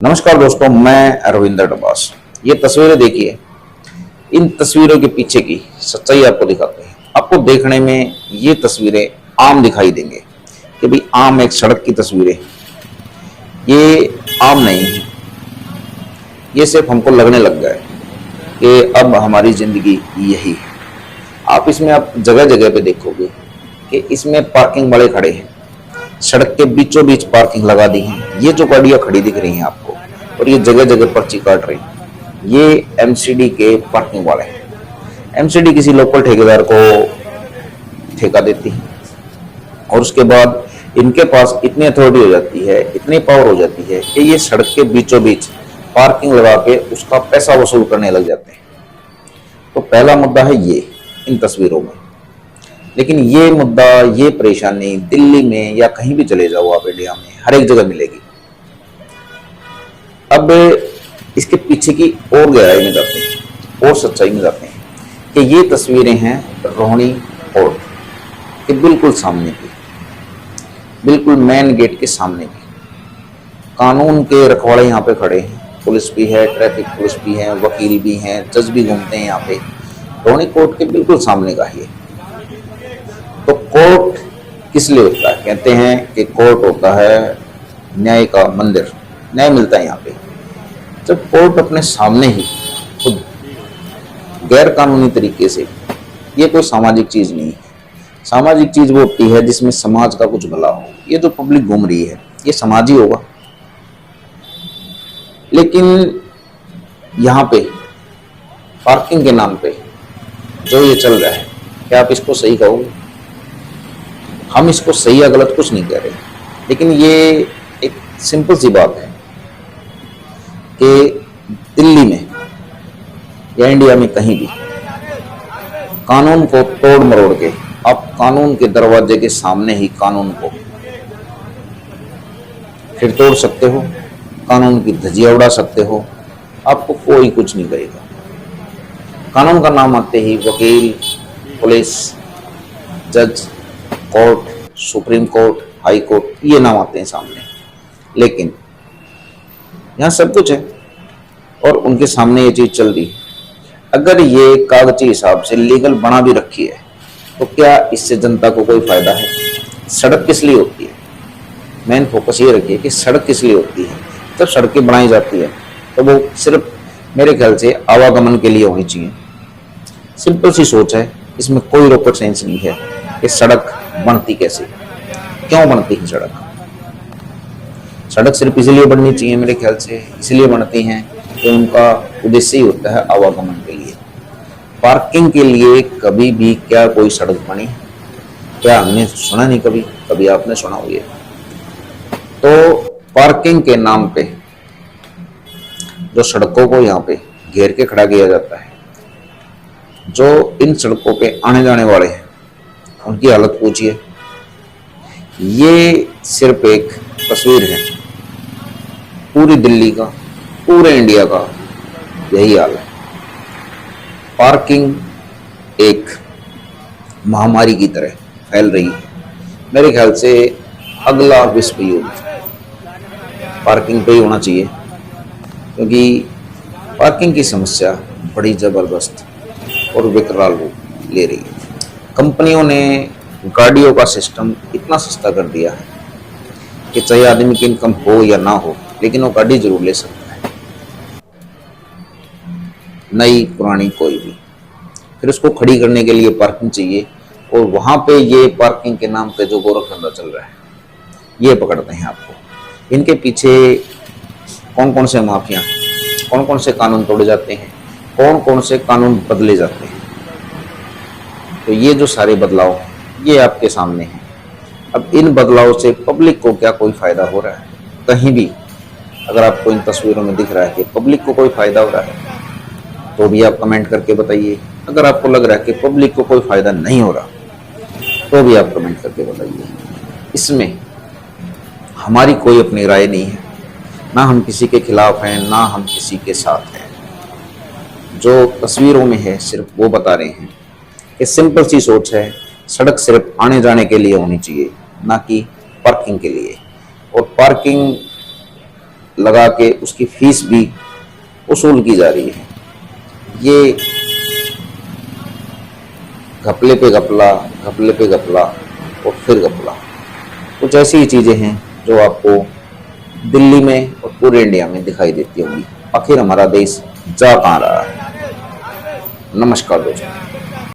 नमस्कार दोस्तों, मैं रविंद्र डबास। ये तस्वीरें देखिए। इन तस्वीरों के पीछे की सच्चाई आपको दिखाते हैं। आपको देखने में ये तस्वीरें आम दिखाई देंगे कि भाई आम एक सड़क की तस्वीरें। ये आम नहीं है। ये सिर्फ हमको लगने लग गया है कि अब हमारी जिंदगी यही है। आप इसमें आप जगह जगह पे देखोगे कि इसमें पार्किंग वाले खड़े हैं। सड़क के बीचों बीच पार्किंग लगा दी है। ये जो गाड़ियां खड़ी दिख रही हैं आपको, और ये जगह जगह पर्ची काट रही हैं, ये एमसीडी के पार्किंग वाले हैं। एमसीडी किसी लोकल ठेकेदार को ठेका देती है और उसके बाद इनके पास इतनी अथॉरिटी हो जाती है, इतनी पावर हो जाती है कि ये सड़क के बीचों बीच पार्किंग लगा के उसका पैसा वसूल करने लग जाते हैं। तो पहला मुद्दा है ये इन तस्वीरों में। लेकिन ये मुद्दा, ये परेशानी दिल्ली में या कहीं भी चले जाओ आप, इंडिया में हर एक जगह मिलेगी। अब इसके पीछे की और गहराई में जाते हैं और सच्चाई में जाते हैं कि ये तस्वीरें हैं रोहिणी कोर्ट के बिल्कुल सामने की, बिल्कुल मेन गेट के सामने की। कानून के रखवाले यहाँ पे खड़े हैं, पुलिस भी है, ट्रैफिक पुलिस भी है, वकील भी हैं, जज भी घूमते हैं यहाँ पे। रोहिणी कोर्ट के बिल्कुल सामने का ही है। तो कोर्ट किस लिए होता है? कहते हैं कि कोर्ट होता है न्याय का मंदिर। न्याय मिलता है यहाँ पे जब कोर्ट अपने सामने ही खुद गैर कानूनी तरीके से। ये कोई सामाजिक चीज नहीं है। सामाजिक चीज वो होती है जिसमें समाज का कुछ भला हो। ये जो पब्लिक घूम रही है ये समाज ही होगा। लेकिन यहाँ पे पार्किंग के नाम पे जो ये चल रहा है, क्या आप इसको सही कहोगे? हम इसको सही या गलत कुछ नहीं कह रहे, लेकिन ये एक सिंपल सी बात है कि दिल्ली में या इंडिया में कहीं भी कानून को तोड़ मरोड़ के आप कानून के दरवाजे के सामने ही कानून को फिर तोड़ सकते हो, कानून की धज्जियां उड़ा सकते हो। आपको कोई कुछ नहीं करेगा। कानून का नाम आते ही वकील, पुलिस, जज, court, supreme court, high court, ये नाम आते हैं सामने। लेकिन यहाँ सब कुछ है और उनके सामने ये चीज चल रही है। अगर ये कागजी हिसाब से लीगल बना भी रखी है तो क्या इससे जनता को कोई फायदा है? सड़क किस लिए होती है? मेन फोकस ये रखिए कि सड़क किस लिए होती है। जब सड़कें बनाई जाती है तो वो सिर्फ मेरे ख्याल से आवागमन के लिए होनी चाहिए। सिंपल सी सोच है, इसमें कोई रॉकेट साइंस नहीं है कि सड़क बनती कैसे, क्यों बनती है सड़क। सड़क सिर्फ इसलिए बननी चाहिए मेरे ख्याल से, इसलिए बनती हैं कि उनका उद्देश्य ही होता है आवागमन के लिए। पार्किंग के लिए कभी भी क्या कोई सड़क बनी? क्या हमने सुना नहीं कभी? कभी आपने सुना हुई है? तो पार्किंग के नाम पे जो सड़कों को यहाँ पे घेर के खड़ा किया जाता है, जो इन सड़कों पे आने जाने वाले हैं उनकी हालत पूछिए। ये सिर्फ एक तस्वीर है पूरी दिल्ली का, पूरे इंडिया का यही हाल है। पार्किंग एक महामारी की तरह फैल रही है। मेरे ख्याल से अगला विश्व युद्ध पार्किंग पे ही होना चाहिए, क्योंकि पार्किंग की समस्या बड़ी जबरदस्त और विकराल रूप ले रही है। कंपनियों ने गाड़ियों का सिस्टम इतना सस्ता कर दिया है कि चाहे आदमी की इनकम हो या ना हो, लेकिन वो गाड़ी जरूर ले सकता है, नई पुरानी कोई भी। फिर उसको खड़ी करने के लिए पार्किंग चाहिए, और वहां पे ये पार्किंग के नाम पे जो गोरखधंधा चल रहा है ये पकड़ते हैं आपको। इनके पीछे कौन कौन से माफिया, कौन कौन से कानून तोड़े जाते हैं, कौन कौन से कानून बदले जाते हैं। तो ये जो सारे बदलाव ये आपके सामने हैं। अब इन बदलाव से पब्लिक को क्या कोई फायदा हो रहा है? कहीं भी अगर आपको इन तस्वीरों में दिख रहा है कि पब्लिक को कोई फायदा हो रहा है तो भी आप कमेंट करके बताइए। अगर आपको लग रहा है कि पब्लिक को कोई फायदा नहीं हो रहा तो भी आप कमेंट करके बताइए। इसमें हमारी कोई अपनी राय नहीं है, ना हम किसी के खिलाफ हैं, ना हम किसी के साथ हैं। जो तस्वीरों में है सिर्फ वो बता रहे हैं कि सिंपल सी सोच है, सड़क सिर्फ आने जाने के लिए होनी चाहिए, ना कि पार्किंग के लिए। और पार्किंग लगा के उसकी फीस भी वसूल की जा रही है। ये घपले पे घपला, घपले पे घपला और फिर घपला, कुछ ऐसी ही चीज़ें हैं जो आपको दिल्ली में और पूरे इंडिया में दिखाई देती होंगी। आखिर हमारा देश जा कहाँ रहा है। नमस्कार दोस्तों।